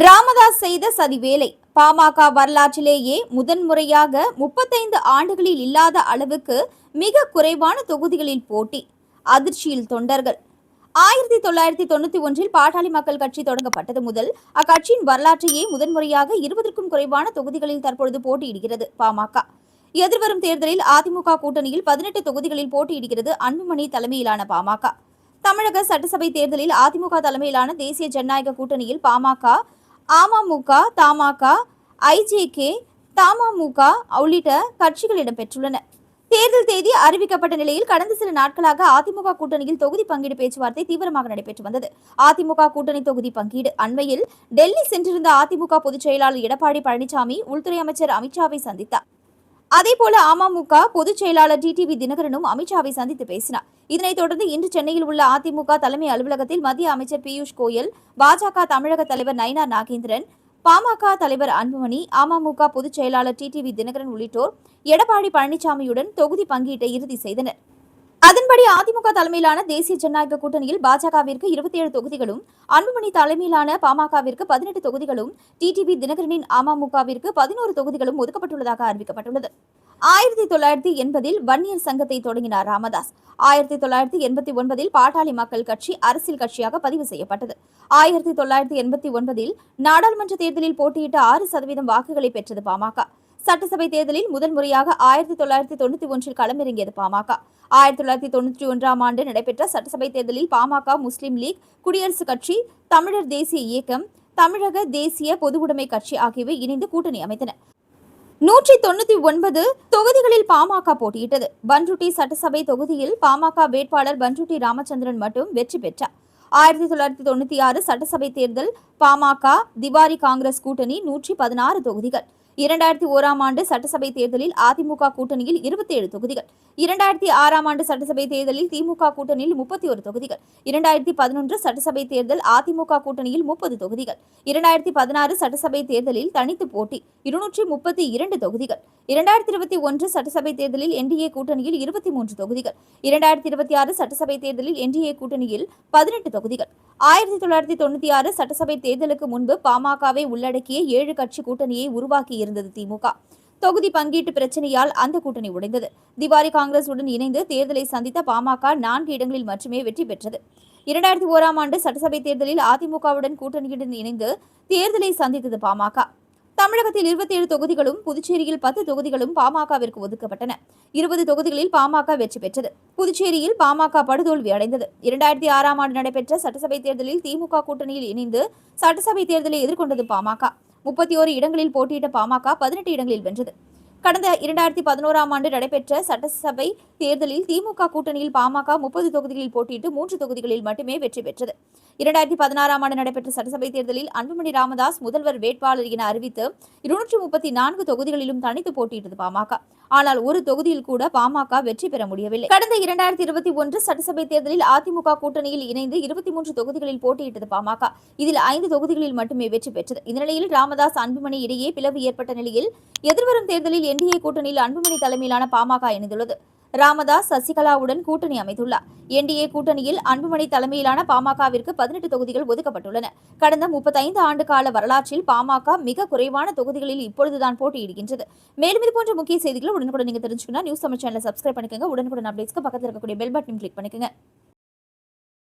ராமதாஸ் செய்த சதிவேலை பாமக வரலாற்றிலேயே முதன்முறையாக 35 ஆண்டுகளில் இல்லாத அளவுக்கு மிக குறைவான தொகுதிகளில் போட்டி. அதிர்ச்சியில் தொண்டர்கள். 1991 பாட்டாளி மக்கள் கட்சி தொடங்கப்பட்டது முதல் அக்கட்சியின் வரலாற்றையே முதன்முறையாக 20க்கும் குறைவான தொகுதிகளில் தற்பொழுது போட்டியிடுகிறது பாமக. எதிர்வரும் தேர்தலில் அதிமுக கூட்டணியில் 18 தொகுதிகளில் போட்டியிடுகிறது அன்புமணி தலைமையிலான பாமக. தமிழக சட்டசபை தேர்தலில் அதிமுக தலைமையிலான தேசிய ஜனநாயக கூட்டணியில் பாமக, அமமுக, தமாக, ஐஜேகே, தமமுக உள்ளிட்ட கட்சிகள் இடம்பெற்றுள்ளன. தேர்தல் தேதி அறிவிக்கப்பட்ட நிலையில் கடந்த சில நாட்களாக அதிமுக கூட்டணியில் தொகுதி பங்கீடு பேச்சுவார்த்தை தீவிரமாக நடைபெற்று வந்தது. அதிமுக கூட்டணி தொகுதி பங்கீடு அண்மையில் டெல்லி சென்றிருந்த அதிமுக பொதுச் செயலாளர் எடப்பாடி பழனிசாமி உள்துறை அமைச்சர் அமித்ஷாவை சந்தித்தார். அதேபோல அமமுக பொதுச் செயலாளர் டிடிவி தினகரனும் அமித்ஷாவை சந்தித்து பேசினார். இதனைத் தொடர்ந்து இன்று சென்னையில் உள்ள அதிமுக தலைமை அலுவலகத்தில் மத்திய அமைச்சர் பியூஷ் கோயல், பாஜக தமிழக தலைவர் நயினார் நாகேந்திரன், பாமக தலைவர் அன்புமணி, அமமுக பொதுச் செயலாளர் டிடிவி தினகரன் உள்ளிட்டோர் எடப்பாடி பழனிசாமியுடன் தொகுதி பங்கீட்டை இறுதி செய்தனர். அதன்படி அதிமுக தலைமையிலான தேசிய ஜனநாயக கூட்டணியில் பாஜகவிற்கு 27 தொகுதிகளும், அன்புமணி தலைமையிலான பாமகவிற்கு 18 தொகுதிகளும், டிடிவி தினகரனின் அமமுகவிற்கு 11 தொகுதிகளும் ஒதுக்கப்பட்டுள்ளதாக அறிவிக்கப்பட்டுள்ளது. 1980 வன்னியர் சங்கத்தை தொடங்கினார் ராமதாஸ். 1989 பாட்டாளி மக்கள் கட்சி அரசியல் கட்சியாக பதிவு செய்யப்பட்டது. 1989 நாடாளுமன்ற தேர்தலில் போட்டியிட்ட 6% வாக்குகளை பெற்றது பாமக. சட்டசபை தேர்தலில் முதல் முறையாக 1991 களமிறங்கியது பாமக. 1991 நடைபெற்ற சட்டசபை தேர்தலில் பாமக, முஸ்லிம் லீக், குடியரசுக் கட்சி, தமிழர் தேசிய இயக்கம், தமிழக தேசிய பொதுவுடைமை கட்சி ஆகியவை இணைந்து கூட்டணி அமைத்தன. 199 தொகுதிகளில் பாமக போட்டியிட்டது. பண்ருட்டி சட்டசபை தொகுதியில் பாமக வேட்பாளர் பண்ருட்டி ராமச்சந்திரன் மட்டும் வெற்றி பெற்றார். 1996 சட்டசபை தேர்தல் பாமக, திவாரி காங்கிரஸ் கூட்டணி 116 தொகுதிகள். 2001 சட்டசபை தேர்தலில் அதிமுக கூட்டணியில் 27 தொகுதிகள். 2006 சட்டசபை தேர்தலில் திமுக கூட்டணியில் 31 தொகுதிகள். 2011 சட்டசபை தேர்தல் அதிமுக கூட்டணியில் 30 தொகுதிகள். 2016 சட்டசபை தேர்தலில் தனித்து போட்டி 232 தொகுதிகள். 2021 சட்டசபை தேர்தலில் என்டிஏ கூட்டணியில் 23 தொகுதிகள். 2026 சட்டசபை தேர்தலில் என்டிஏ கூட்டணியில் 18 தொகுதிகள். 1996 சட்டசபை தேர்தலுக்கு முன்பு பாமகவை உள்ளடக்கிய 7 கட்சி கூட்டணியை உருவாக்கி இருந்தது திமுக. தொகுதி பங்கீட்டு பிரச்சனையால் அந்த கூட்டணி உடைந்தது. திவாரி காங்கிரஸ் உடன் இணைந்து தேர்தலை சந்தித்த பாமக 4 இடங்களில் மட்டுமே வெற்றி பெற்றது. 2001 சட்டசபை தேர்தலில் அதிமுகவுடன் கூட்டணியுடன் இணைந்து தேர்தலை சந்தித்தது பாமக. தமிழகத்தில் 27 தொகுதிகளும், புதுச்சேரியில் 10 தொகுதிகளும் பாமகவிற்கு ஒதுக்கப்பட்டன. 20 தொகுதிகளில் பாமக வெற்றி பெற்றது. புதுச்சேரியில் பாமக படுதோல்வி அடைந்தது. 2006 நடைபெற்ற சட்டசபை தேர்தலில் திமுக கூட்டணியில் இணைந்து சட்டசபை தேர்தலை எதிர்கொண்டது பாமக. 31 இடங்களில் போட்டியிட்ட பாமக 18 இடங்களில் வென்றது. கடந்த 2011 நடைபெற்ற சட்டசபை தேர்தலில் திமுக கூட்டணியில் பாமக 30 தொகுதிகளில் போட்டியிட்டு 3 தொகுதிகளில் மட்டுமே வெற்றி பெற்றது. 2016 நடைபெற்ற சட்டசபை தேர்தலில் அன்புமணி ராமதாஸ் முதல்வர் வேட்பாளர் என அறிவித்து 234 தொகுதிகளிலும் தனித்து போட்டியிட்டது பாமக. ஆனால் ஒரு தொகுதியில் கூட பாமக வெற்றி பெற முடியவில்லை. கடந்த 2021 சட்டசபை தேர்தலில் அதிமுக கூட்டணியில் இணைந்து 23 தொகுதிகளில் போட்டியிட்டது பாமக. இதில் 5 தொகுதிகளில் மட்டுமே வெற்றி பெற்றது. இந்த நிலையில் ராமதாஸ், அன்புமணி இடையே பிளவு ஏற்பட்ட நிலையில் எதிர்வரும் தேர்தலில் என்டிஏ கூட்டணியில் அன்புமணி தலைமையிலான பாமக இணைந்துள்ளது. ராமதாஸ் சசிகலாவுடன் கூட்டணி அமைத்துள்ளார். என்டிஏ கூட்டணியில் அன்புமணி தலைமையிலான பாமகவிற்கு 18 தொகுதிகள் ஒதுக்கப்பட்டுள்ளன. கடந்த 35 ஆண்டு கால வரலாற்றில் பாமக மிக குறைவான தொகுதிகளில் இப்பொழுதுதான் போட்டியிடுகின்றது. மேலும் இதுபோன்ற முக்கிய செய்திகளை உடனுக்குடன் நீங்க தெரிஞ்சுக்கணும். நியூஸ் தமிழ் சேனலை சப்ஸ்கிரைப் பண்ணிக்கோங்க. உடனுக்குடன் அப்டேட்ஸ்க்கு பக்கத்தில் இருக்கக்கூடிய பெல் பட்டன் கிளிக் பண்ணிக்கோங்க.